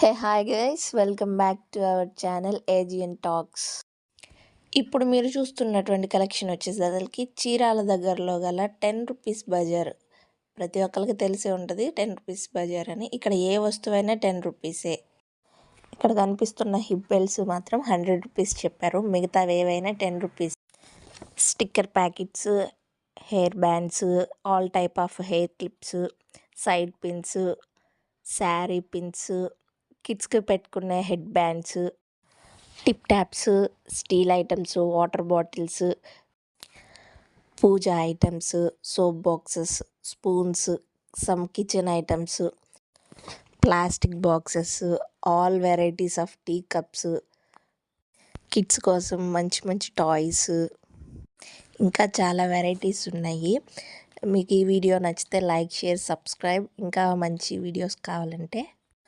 Hey hi guys, welcome back to our channel Aegean talks. ఇప్పుడు మీరు చూస్తున్నటువంటి collection వచ్చేసరికి చీరాల దగ్గరలో గల 10 రూపీస్ బజార్. ప్రతి ఒక్కరికి తెలిసే ఉంటుంది 10 రూపీస్ బజార్ అని. ఇక్కడ ఏ వస్తువైనా 10 రూపీసే. ఇక్కడ కనిపిస్తున్న హిప్ బెల్ట్స్ మాత్రం 100 రూపీస్ చెప్పారు, మిగతావి ఏవైనా 10 rupees. Sticker packets, hair bands, all type of hair clips, side pins, saree pins, కిడ్స్కి పెట్టుకునే head bands, tip taps, steel items, water bottles, pooja items, soap boxes, spoons, some kitchen items, plastic boxes, all varieties of tea cups, kids కోసం మంచి మంచి toys, ఇంకా చాలా varieties ఉన్నాయి. మీకు ఈ వీడియో నచ్చితే లైక్, షేర్, సబ్స్క్రైబ్. ఇంకా మంచి వీడియోస్ కావాలంటే